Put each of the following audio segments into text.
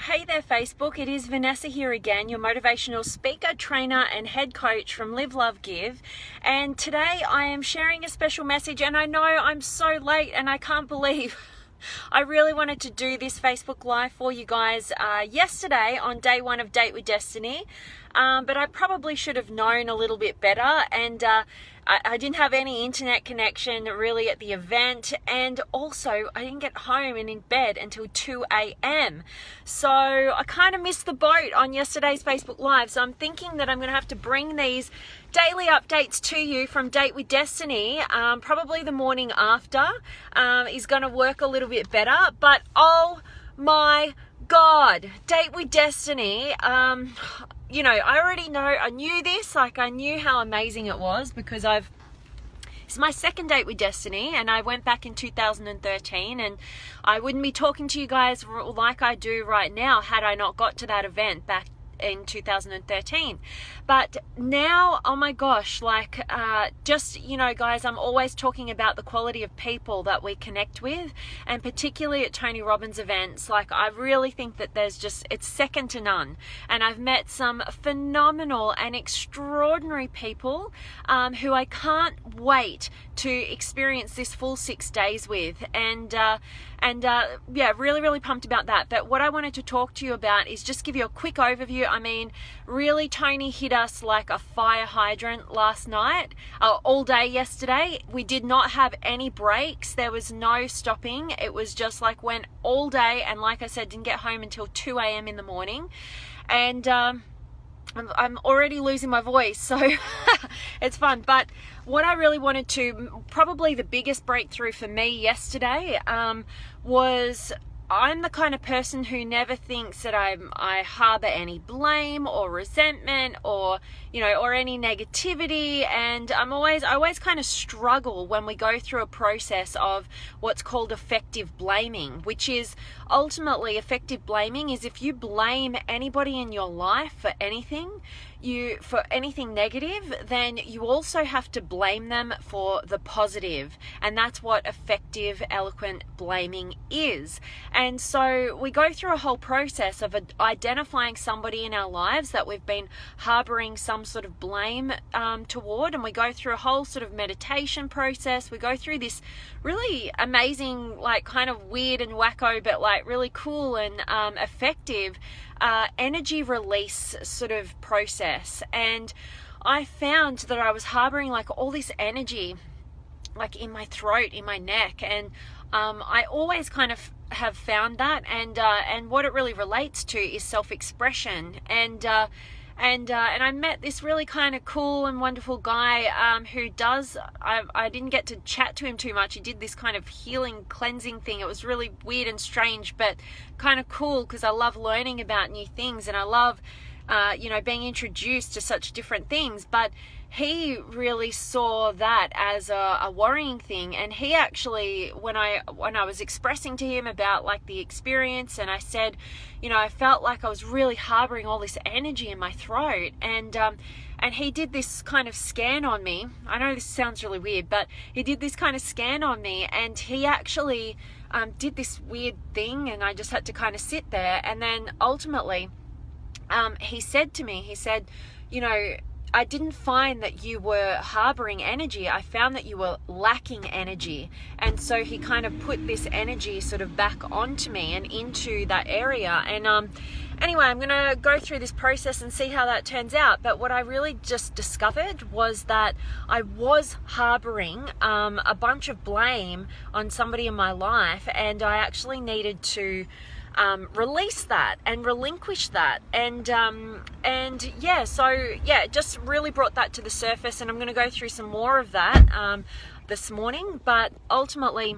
Hey there Facebook, it is Vanessa here again, your motivational speaker, trainer and head coach from Live, Love, Give. And today I am sharing a special message, and I know I'm so late and I can't believe I really wanted to do this Facebook Live for you guys yesterday on day one of Date with Destiny, but I probably should have known a little bit better, and I didn't have any internet connection really at the event, and also I didn't get home and in bed until 2 a.m. So I kind of missed the boat on yesterday's Facebook Live, so I'm thinking that I'm going to have to bring these daily updates to you from Date with Destiny. Probably the morning after is going to work a little bit better, but oh my God, Date with Destiny, you know, I knew this, like I knew how amazing it was because it's my second Date with Destiny, and I went back in 2013, and I wouldn't be talking to you guys like I do right now had I not got to that event back in 2013. But now, oh my gosh, like just, you know, guys, I'm always talking about the quality of people that we connect with, and particularly at Tony Robbins events. Like, I really think that it's second to none, and I've met some phenomenal and extraordinary people who I can't wait to experience this full 6 days with, and yeah, really pumped about that. But what I wanted to talk to you about is just give you a quick overview. I mean, really, Tony hit us like a fire hydrant last night, all day yesterday. We did not have any breaks. There was no stopping. It was just like went all day, and like I said, didn't get home until 2 a.m. in the morning. And I'm already losing my voice, so it's fun. But what I really wanted to, probably the biggest breakthrough for me yesterday was, I'm the kind of person who never thinks that I harbor any blame or resentment or, you know, or any negativity. And I always kind of struggle when we go through a process of what's called effective blaming, which is ultimately effective blaming is if you blame anybody in your life for anything, for anything negative, then you also have to blame them for the positive. And that's what effective, eloquent blaming is. And so we go through a whole process of identifying somebody in our lives that we've been harboring some sort of blame toward, and we go through a whole sort of meditation process. We go through this really amazing, like kind of weird and wacko, but like really cool and effective energy release sort of process. And I found that I was harboring like all this energy like in my throat, in my neck, and I always kind of have found that, and what it really relates to is self-expression. And I met this really kind of cool and wonderful guy who does, I didn't get to chat to him too much. He did this kind of healing, cleansing thing. It was really weird and strange, but kind of cool because I love learning about new things, and I love, you know, being introduced to such different things. But he really saw that as a worrying thing, and he actually, when I was expressing to him about like the experience, and I said, you know, I felt like I was really harboring all this energy in my throat, and he did this kind of scan on me. I know this sounds really weird, but he did this kind of scan on me, and he actually did this weird thing, and I just had to kind of sit there. And then ultimately he said to me, he said, you know, I didn't find that you were harboring energy. I found that you were lacking energy. And so he kind of put this energy sort of back onto me and into that area. And anyway, I'm going to go through this process and see how that turns out. But what I really just discovered was that I was harboring a bunch of blame on somebody in my life, and I actually needed to release that and relinquish that, and yeah, so yeah, it just really brought that to the surface, and I'm going to go through some more of that this morning. But ultimately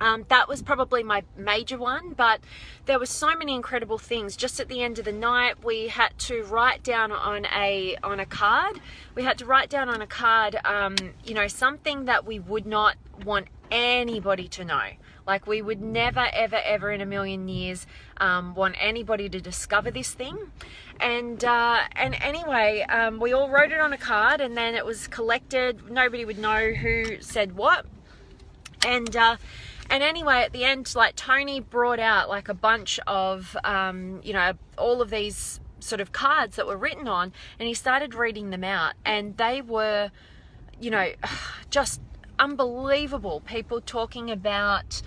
that was probably my major one, but there were so many incredible things. Just at the end of the night, we had to write down on a card. We had to write down on a card, you know, something that we would not want anybody to know. Like, we would never, ever in a million years want anybody to discover this thing. And anyway, we all wrote it on a card, and then it was collected. Nobody would know who said what. And And anyway, at the end, like, Tony brought out like a bunch of all of these sort of cards that were written on, and he started reading them out, and they were, just unbelievable. People talking about,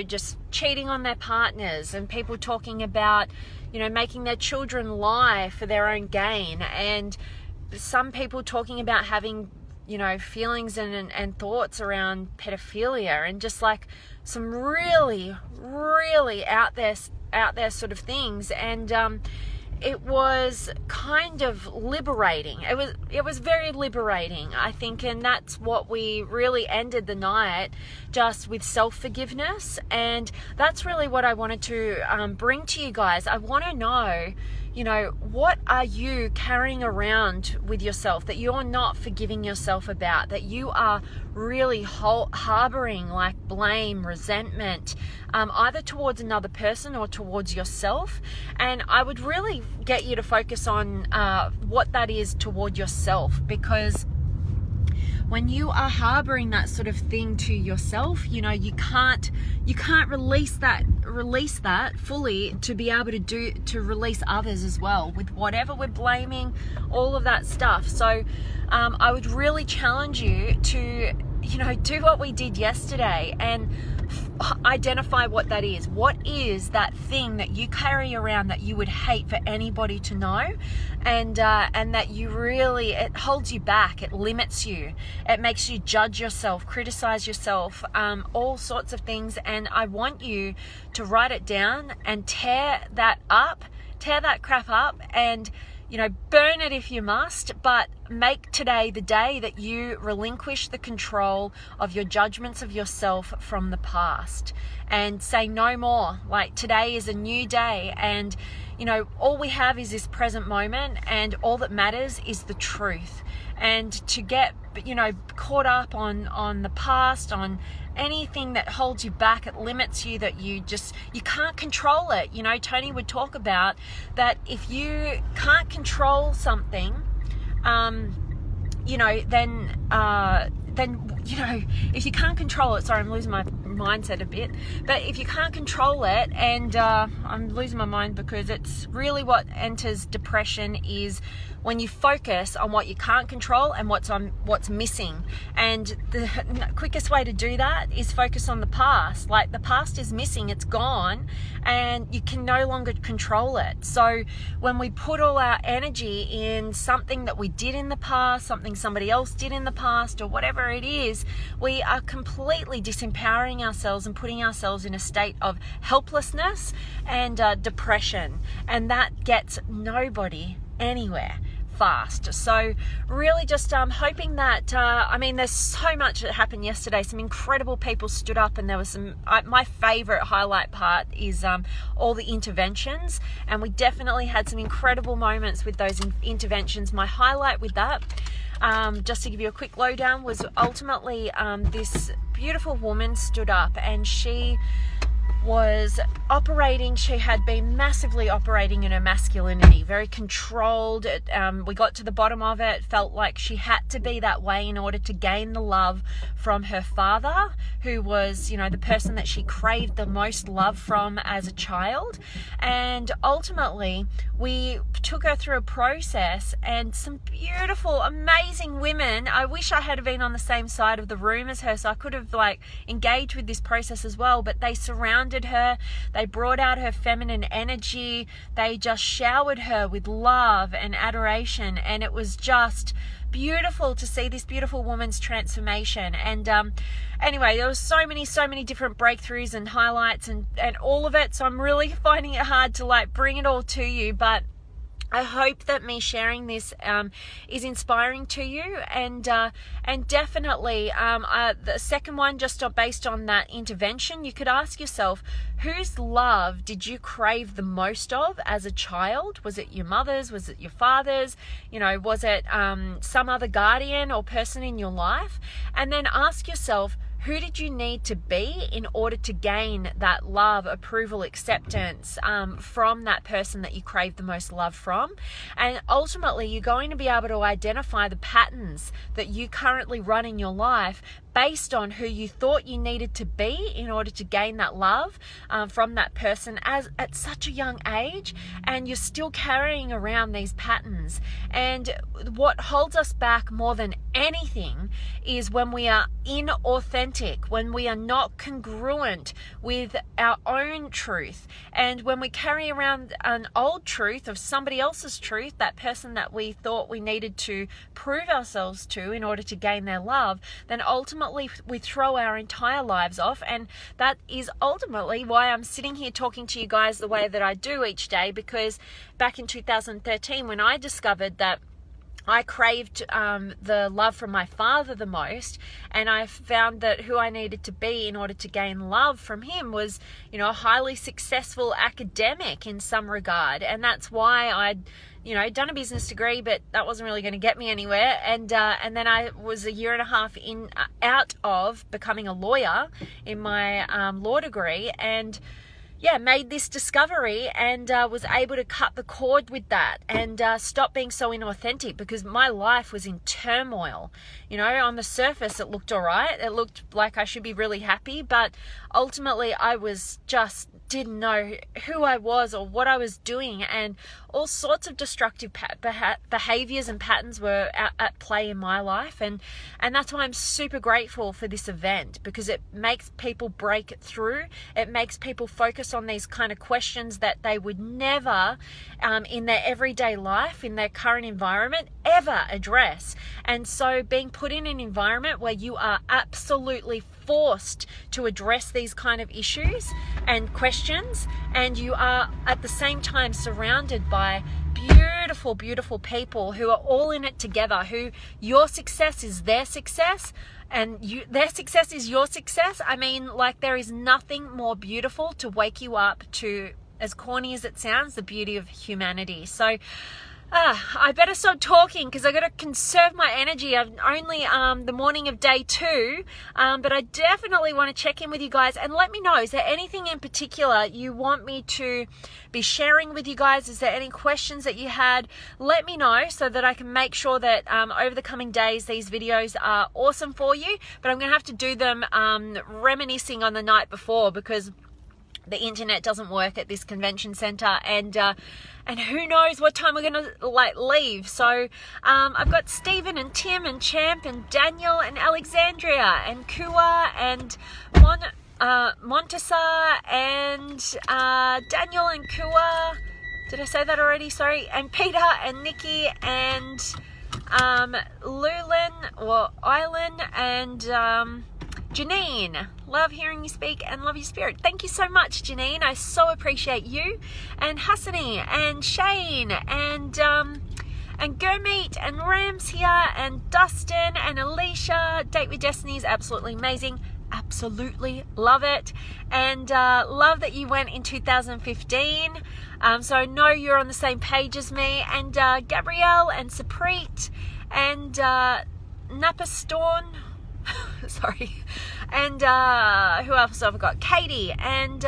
just cheating on their partners, and people talking about, making their children lie for their own gain, and some people talking about having, feelings and thoughts around pedophilia, and just like some really, really out there sort of things. And it was kind of liberating. It was very liberating, I think, and that's what we really ended the night, just with self-forgiveness. And that's really what I wanted to bring to you guys. I want to know, what are you carrying around with yourself that you're not forgiving yourself about, that you are really harboring, like blame, resentment, either towards another person or towards yourself. And I would really get you to focus on what that is toward yourself, because when you are harboring that sort of thing to yourself, you can't release that fully to be able to release others as well, with whatever we're blaming, all of that stuff. So I would really challenge you to do what we did yesterday and identify what that is. What is that thing that you carry around that you would hate for anybody to know, and that you really, it holds you back, it limits you, it makes you judge yourself, criticize yourself, all sorts of things. And I want you to write it down and tear that crap up, and burn it if you must, but make today the day that you relinquish the control of your judgments of yourself from the past, and say no more. Like, today is a new day, and all we have is this present moment, and all that matters is the truth. And to get caught up on the past, on anything that holds you back, it limits you, that you can't control it. Tony would talk about that if you can't control something, then if you can't control it, sorry, I'm losing my mindset a bit, but if you can't control it, and I'm losing my mind, because it's really what enters depression, is when you focus on what you can't control and what's missing. And the quickest way to do that is focus on the past. Like, the past is missing, it's gone, and you can no longer control it. So when we put all our energy in something that we did in the past, something somebody else did in the past, or whatever it is, we are completely disempowering ourselves and putting ourselves in a state of helplessness and depression, and that gets nobody anywhere fast. So really just hoping that there's so much that happened yesterday. Some incredible people stood up, and there was some my favorite highlight part is all the interventions, and we definitely had some incredible moments with those interventions. My highlight with that, just to give you a quick lowdown, was ultimately this beautiful woman stood up, and she was operating, she had been massively operating in her masculinity, very controlled. We got to the bottom of it, felt like she had to be that way in order to gain the love from her father, who was, the person that she craved the most love from as a child. And ultimately, we took her through a process, and some beautiful, amazing women. I wish I had been on the same side of the room as her, so I could have engaged with this process as well, but they surrounded her, they brought out her feminine energy, they just showered her with love and adoration, and it was just beautiful to see this beautiful woman's transformation. And anyway, there was so many different breakthroughs and highlights and all of it, so I'm really finding it hard to bring it all to you, but I hope that me sharing this is inspiring to you, and definitely the second one, just based on that intervention, you could ask yourself, whose love did you crave the most of as a child? Was it your mother's? Was it your father's? Was it some other guardian or person in your life? And then ask yourself, who did you need to be in order to gain that love, approval, acceptance from that person that you crave the most love from? And ultimately, you're going to be able to identify the patterns that you currently run in your life based on who you thought you needed to be in order to gain that love from that person at such a young age, and you're still carrying around these patterns. And what holds us back more than anything is when we are inauthentic, when we are not congruent with our own truth, and when we carry around an old truth of somebody else's truth, that person that we thought we needed to prove ourselves to in order to gain their love, then ultimately we throw our entire lives off. And that is ultimately why I'm sitting here talking to you guys the way that I do each day, because back in 2013, when I discovered that I craved the love from my father the most, and I found that who I needed to be in order to gain love from him was, a highly successful academic in some regard. And that's why I'd done a business degree, but that wasn't really going to get me anywhere. And then I was a year and a half out of becoming a lawyer in my law degree, and made this discovery and was able to cut the cord with that and stop being so inauthentic, because my life was in turmoil. On the surface it looked all right. It looked like I should be really happy, but ultimately I was just didn't know who I was or what I was doing, and all sorts of destructive behaviors and patterns were at play in my life. And that's why I'm super grateful for this event, because it makes people break through. It makes people focus on these kind of questions that they would never in their everyday life, in their current environment, ever address. And so being put in an environment where you are absolutely forced to address these kind of issues and questions, and you are at the same time surrounded by beautiful people who are all in it together, who your success is their success and their success is your success. I mean, like, there is nothing more beautiful to wake you up to, as corny as it sounds, the beauty of humanity. So I better stop talking, because I got to conserve my energy. I'm only the morning of day 2, but I definitely want to check in with you guys and let me know, is there anything in particular you want me to be sharing with you guys? Is there any questions that you had? Let me know so that I can make sure that over the coming days these videos are awesome for you. But I'm going to have to do them reminiscing on the night before, because the internet doesn't work at this convention center, and who knows what time we're gonna leave. So I've got Stephen and Tim and Champ and Daniel and Alexandria and Kua and Montesa and Daniel and Kua. Did I say that already? Sorry. And Peter and Nikki and Lulin or Island and Janine. Love hearing you speak and love your spirit. Thank you so much, Janine. I so appreciate you. And Hassani and Shane and Gurmeet and Rams here and Dustin and Alicia. Date with Destiny is absolutely amazing. Absolutely love it. And love that you went in 2015. So I know you're on the same page as me. And Gabrielle and Saprit and Napa Storm. Sorry. And who else have I got? Katie. And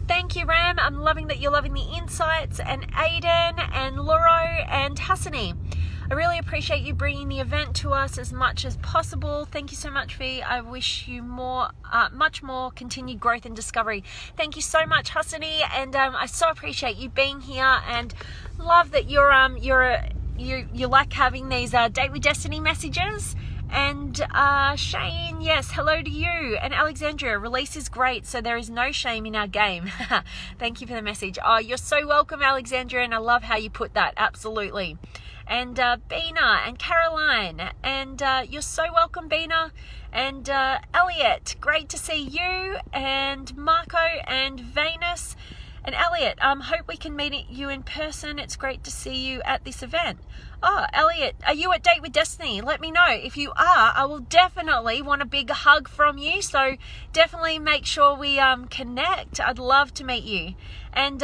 thank you, Ram. I'm loving that you're loving the insights. And Aiden and Loro and Hassani. I really appreciate you bringing the event to us as much as possible. Thank you so much, Fee. I wish you much more continued growth and discovery. Thank you so much, Hassani. And I so appreciate you being here, and love that you like having these Date with Destiny messages. And Shane, yes, hello to you. And Alexandria, release is great, so there is no shame in our game. Thank you for the message. Oh, you're so welcome, Alexandria, and I love how you put that. Absolutely. And Bina and Caroline, and you're so welcome, Bina. And Elliot, great to see you. And Marco and Venus. And Elliot, hope we can meet you in person. It's great to see you at this event. Oh, Elliot, are you at Date with Destiny? Let me know. If you are, I will definitely want a big hug from you. So definitely make sure we connect. I'd love to meet you. And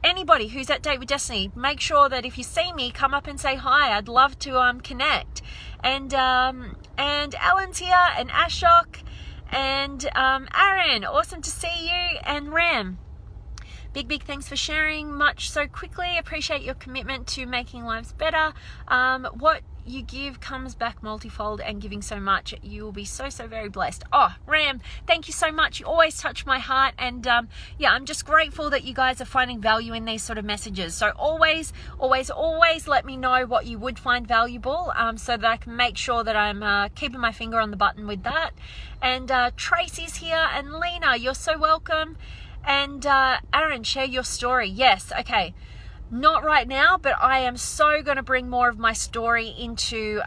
anybody who's at Date with Destiny, make sure that if you see me, come up and say hi. I'd love to connect. And Alan's here, and Ashok, and Aaron. Awesome to see you, and Ram. big thanks for sharing much so quickly. Appreciate your commitment to making lives better. What you give comes back multifold, and giving so much, you will be so very blessed. Oh, Ram, thank you so much. You always touch my heart, and yeah, I'm just grateful that you guys are finding value in these sort of messages. So always let me know what you would find valuable, so that I can make sure that I'm keeping my finger on the button with that. And Tracy's here, and Lena, you're so welcome. And Aaron, share your story. Yes, okay. Not right now, but I am so going to bring more of my story into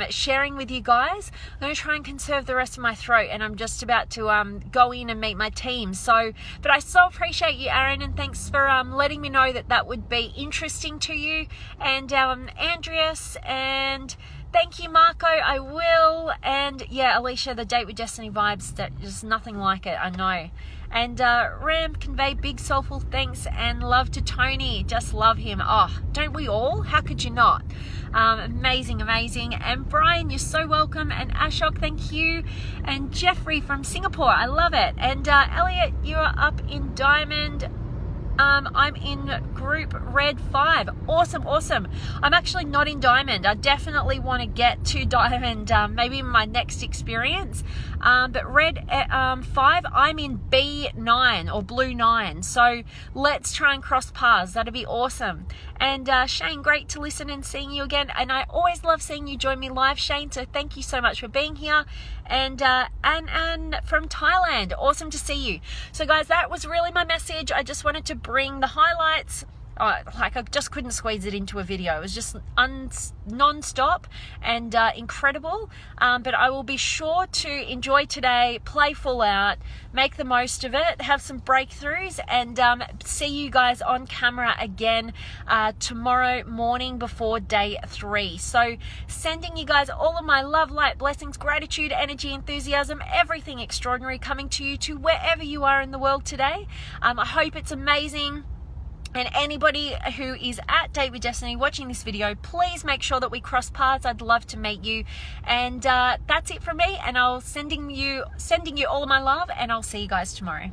sharing with you guys. I'm going to try and conserve the rest of my throat, and I'm just about to go in and meet my team. So, but I so appreciate you, Aaron, and thanks for letting me know that that would be interesting to you. And Andreas, and thank you, Marco. I will. And yeah, Alicia, the Date with Destiny vibes, that is nothing like it, I know. And Ram, convey big soulful thanks and love to Tony. Just love him. Oh, don't we all? How could you not? Amazing. And Brian, you're so welcome. And Ashok, thank you. And Jeffrey from Singapore, I love it. And Elliot, you're up in Diamond. I'm in group red 5. Awesome. I'm actually not in Diamond. I definitely want to get to Diamond, maybe in my next experience. But red 5, I'm in B9 or blue 9. So let's try and cross paths. That'd be awesome. And Shane, great to listen and seeing you again. And I always love seeing you join me live, Shane. So thank you so much for being here. And Ann from Thailand, awesome to see you. So guys, that was really my message. I just wanted to bring the highlights. Like I just couldn't squeeze it into a video. It was just non-stop and incredible. But I will be sure to enjoy today, play full out, make the most of it, have some breakthroughs, and see you guys on camera again tomorrow morning before day 3. So sending you guys all of my love, light, blessings, gratitude, energy, enthusiasm, everything extraordinary coming to you to wherever you are in the world today. I hope it's amazing. And anybody who is at Date with Destiny watching this video, please make sure that we cross paths. I'd love to meet you. And that's it from me. And I'll sending you all of my love, and I'll see you guys tomorrow.